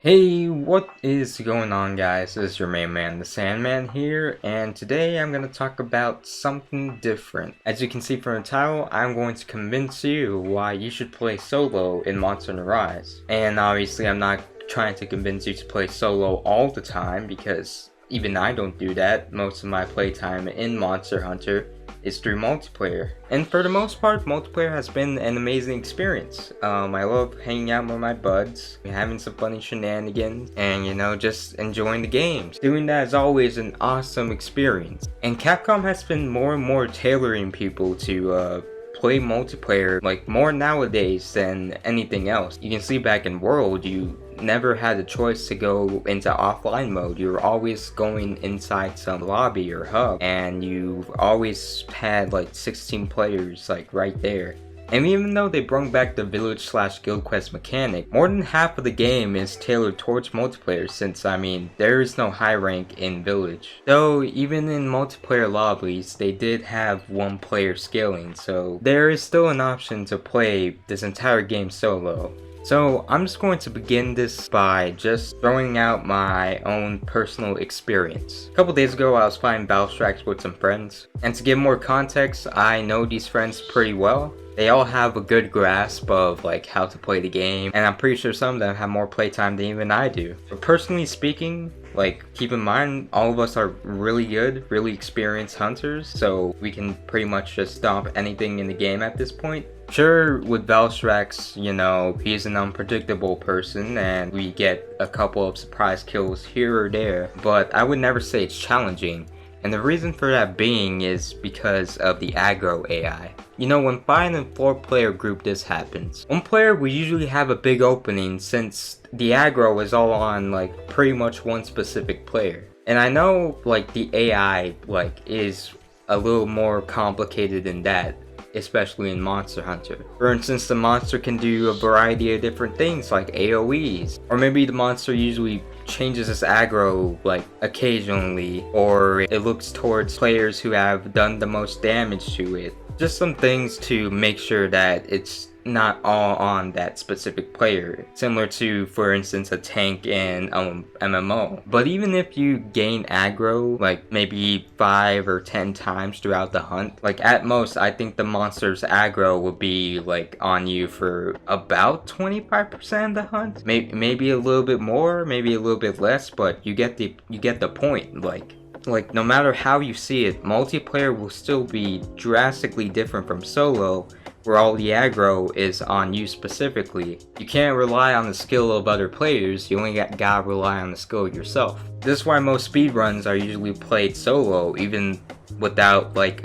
Hey, what is going on, guys? This is your main man, the Sandman here, and today I'm going to talk about something different. As you can see from the title, I'm going to convince you why you should play solo in Monster Hunter Rise. And obviously I'm not trying to convince you to play solo all the time, because even I don't do that. Most of my playtime in Monster Hunter is through multiplayer, and for the most part multiplayer has been an amazing experience. I love hanging out with my buds, having some funny shenanigans, and just enjoying the games. Doing that is always an awesome experience, and Capcom has been more and more tailoring people to play multiplayer like more nowadays than anything else. You can see back in World, you never had a choice to go into offline mode. You're always going inside some lobby or hub, and you've always had like 16 players like right there. And even though they brought back the village / guild quest mechanic, more than half of the game is tailored towards multiplayer, since there is no high rank in village. Though even in multiplayer lobbies, they did have one player scaling, so there is still an option to play this entire game solo. So I'm just going to begin this by just throwing out my own personal experience. A couple days ago I was playing Battle Strikes with some friends, and to give more context, I know these friends pretty well. They all have a good grasp of like how to play the game, and I'm pretty sure some of them have more playtime than even I do. But personally speaking, like, keep in mind, all of us are really good, really experienced hunters, so we can pretty much just stomp anything in the game at this point. Sure, with Valstrax, he's an unpredictable person and we get a couple of surprise kills here or there, but I would never say it's challenging. And the reason for that being is because of the aggro AI. When 5 and 4 player group this happens, one player will usually have a big opening since the aggro is all on like pretty much one specific player. And I know like the AI is a little more complicated than that, especially in Monster Hunter. For instance, the monster can do a variety of different things like AoEs, or maybe the monster usually changes its aggro like occasionally, or it looks towards players who have done the most damage to it. Just some things to make sure that it's not all on that specific player, similar to, for instance, a tank in MMO. But even if you gain aggro like maybe 5 or 10 times throughout the hunt, like at most I think the monster's aggro will be like on you for about 25% of the hunt, maybe a little bit more, maybe a little bit less, but you get the point. Like no matter how you see it, multiplayer will still be drastically different from solo, where all the aggro is on you specifically. You can't rely on the skill of other players, you only gotta rely on the skill of yourself. This is why most speedruns are usually played solo, even without like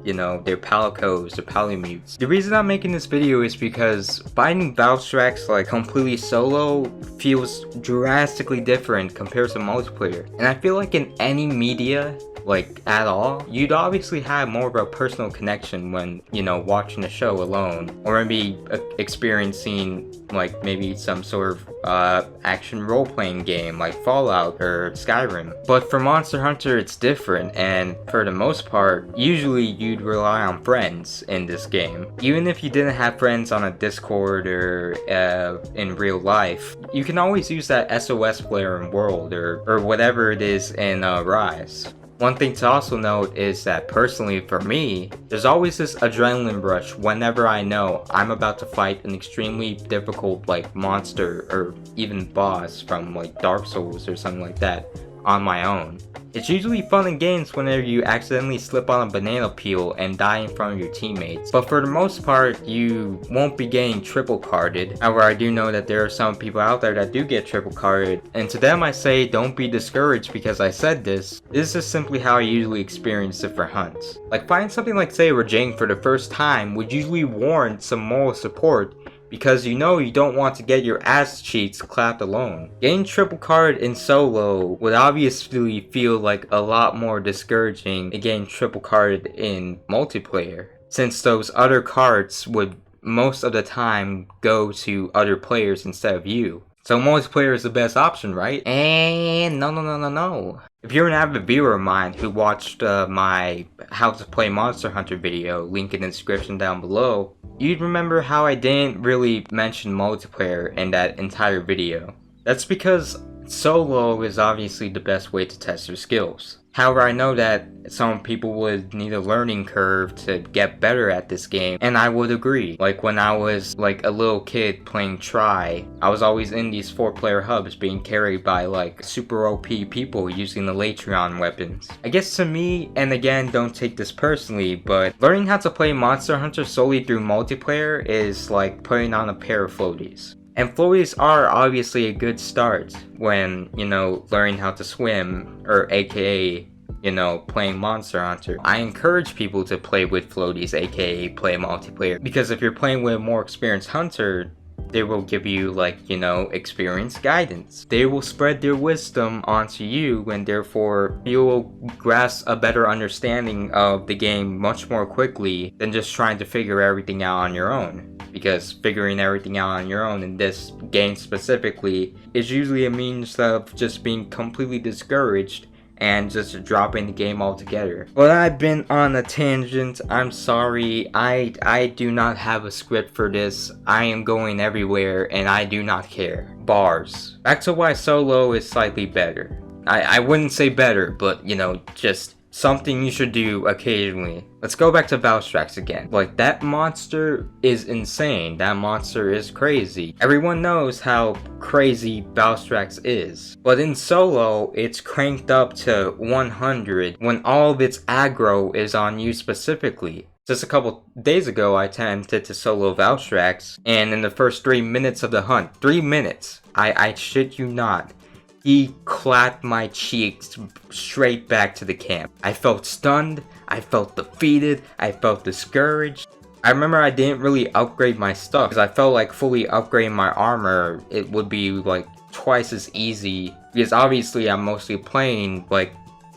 their palicos or palymutes. The reason I'm making this video is because fighting Valstrax like completely solo feels drastically different compared to multiplayer. And I feel like in any media, like at all, you'd obviously have more of a personal connection when watching a show alone, or maybe experiencing like maybe some sort of action role-playing game like Fallout or Skyrim. But for Monster Hunter it's different, and for the most part usually you'd rely on friends in this game. Even if you didn't have friends on a Discord or in real life, you can always use that SOS player in World or whatever it is in Rise. One thing to also note is that personally for me, there's always this adrenaline rush whenever I know I'm about to fight an extremely difficult like monster or even boss from like Dark Souls or something like that on my own. It's usually fun in games whenever you accidentally slip on a banana peel and die in front of your teammates, but for the most part you won't be getting triple carded. However, I do know that there are some people out there that do get triple carded, and to them I say don't be discouraged because I said this. This is simply how I usually experience it for hunts. Like fighting something like say Rajang for the first time would usually warrant some moral support, because you don't want to get your ass cheeks clapped alone. Getting triple card in solo would obviously feel like a lot more discouraging than getting triple carded in multiplayer, since those other cards would most of the time go to other players instead of you. So multiplayer is the best option, right? And no. If you're an avid viewer of mine who watched my How to Play Monster Hunter video, link in the description down below, you'd remember how I didn't really mention multiplayer in that entire video. That's because solo is obviously the best way to test your skills. However, I know that some people would need a learning curve to get better at this game, and I would agree. Like when I was like a little kid playing Try, I was always in these 4-player hubs being carried by like super OP people using the Latreon weapons. I guess to me, and again, don't take this personally, but learning how to play Monster Hunter solely through multiplayer is like putting on a pair of floaties. And floaties are obviously a good start when, learning how to swim, or aka, playing Monster Hunter. I encourage people to play with floaties, aka play multiplayer, because if you're playing with a more experienced hunter, they will give you, experienced guidance. They will spread their wisdom onto you, and therefore you will grasp a better understanding of the game much more quickly than just trying to figure everything out on your own. Because figuring everything out on your own in this game specifically is usually a means of just being completely discouraged and just dropping the game altogether. But I've been on a tangent. I'm sorry. I do not have a script for this. I am going everywhere and I do not care. Bars. Back to why solo is slightly better. I wouldn't say better, but just something you should do occasionally. Let's go back to Valstrax again. Like, that monster is insane. That monster is crazy. Everyone knows how crazy Valstrax is. But in solo, it's cranked up to 100 when all of its aggro is on you specifically. Just a couple days ago, I attempted to solo Valstrax, and in the first 3 minutes of the hunt, 3 minutes, I shit you not, he clapped my cheeks straight back to the camp. I felt stunned, I felt defeated, I felt discouraged. I remember I didn't really upgrade my stuff because I felt like fully upgrading my armor, it would be like twice as easy, because obviously I'm mostly playing like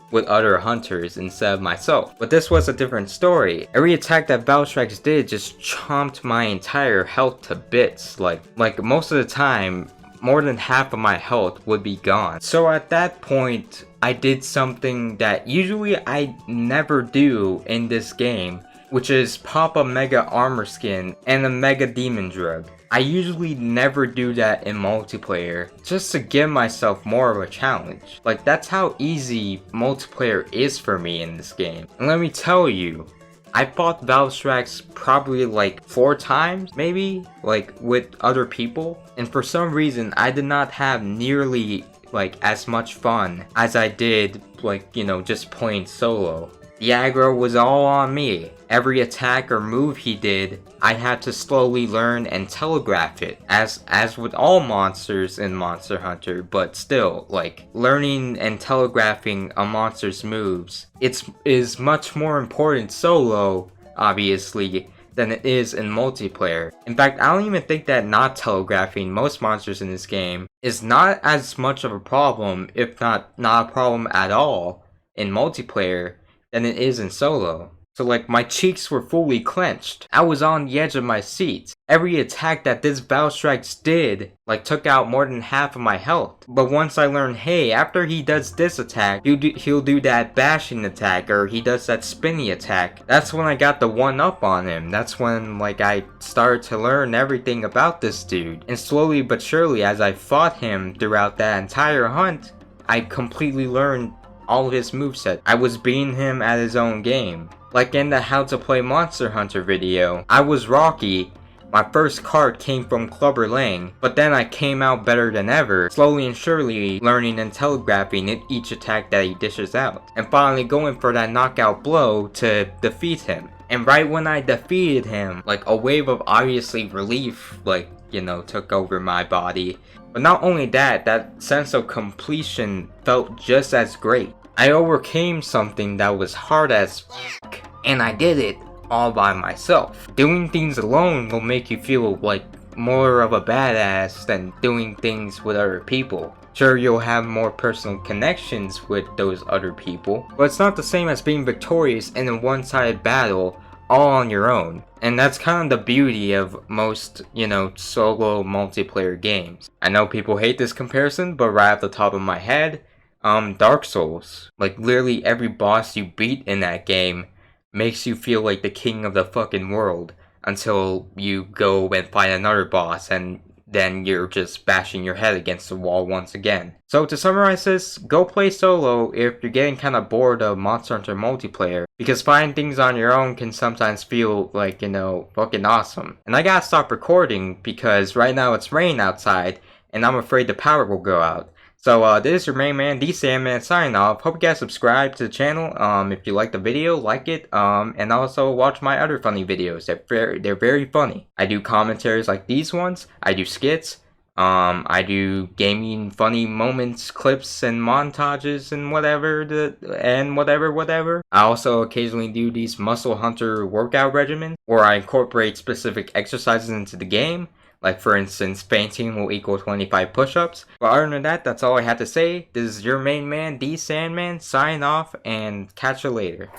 with other hunters instead of myself. But this was a different story. Every attack that Valstrax did just chomped my entire health to bits. Like most of the time, more than half of my health would be gone. So at that point, I did something that usually I never do in this game, which is pop a mega armor skin and a mega demon drug. I usually never do that in multiplayer, just to give myself more of a challenge. Like, that's how easy multiplayer is for me in this game. And let me tell you, I fought Valstrax probably like 4 times, maybe, like with other people. And for some reason, I did not have nearly like as much fun as I did like, just playing solo. The aggro was all on me. Every attack or move he did, I had to slowly learn and telegraph it, as with all monsters in Monster Hunter, but still, like, learning and telegraphing a monster's moves, is much more important solo, obviously, than it is in multiplayer. In fact, I don't even think that not telegraphing most monsters in this game is not as much of a problem, if not a problem at all, in multiplayer than it is in solo. So like, my cheeks were fully clenched. I was on the edge of my seat. Every attack that this Valstrax did, like, took out more than half of my health. But once I learned, hey, after he does this attack, he'll do that bashing attack, or he does that spinny attack. That's when I got the 1-up on him. That's when, like, I started to learn everything about this dude. And slowly but surely, as I fought him throughout that entire hunt, I completely learned all of his moveset. I was beating him at his own game. Like in the How to Play Monster Hunter video, I was Rocky. My first card came from Clubber Lang, but then I came out better than ever, slowly and surely learning and telegraphing each attack that he dishes out, and finally going for that knockout blow to defeat him. And right when I defeated him, like, a wave of obviously relief, like, took over my body. But not only that, that sense of completion felt just as great. I overcame something that was hard as fuck, and I did it all by myself. Doing things alone will make you feel like more of a badass than doing things with other people. Sure, you'll have more personal connections with those other people, but it's not the same as being victorious in a one-sided battle all on your own. And that's kind of the beauty of most, solo multiplayer games. I know people hate this comparison, but right off the top of my head, Dark Souls. Like, literally every boss you beat in that game makes you feel like the king of the fucking world, until you go and fight another boss and then you're just bashing your head against the wall once again. So to summarize this, go play solo if you're getting kind of bored of Monster Hunter multiplayer, because finding things on your own can sometimes feel like, fucking awesome. And I gotta stop recording because right now it's raining outside and I'm afraid the power will go out. So this is your main man, the Sandman, signing off. Hope you guys subscribe to the channel. If you like the video, like it. And also watch my other funny videos. They're very funny. I do commentaries like these ones. I do skits. I do gaming funny moments, clips, and montages, and whatever. I also occasionally do these Muscle Hunter workout regimens where I incorporate specific exercises into the game. Like, for instance, fainting will equal 25 push-ups. But other than that, that's all I have to say. This is your main man, the Sandman, signing off, and catch you later.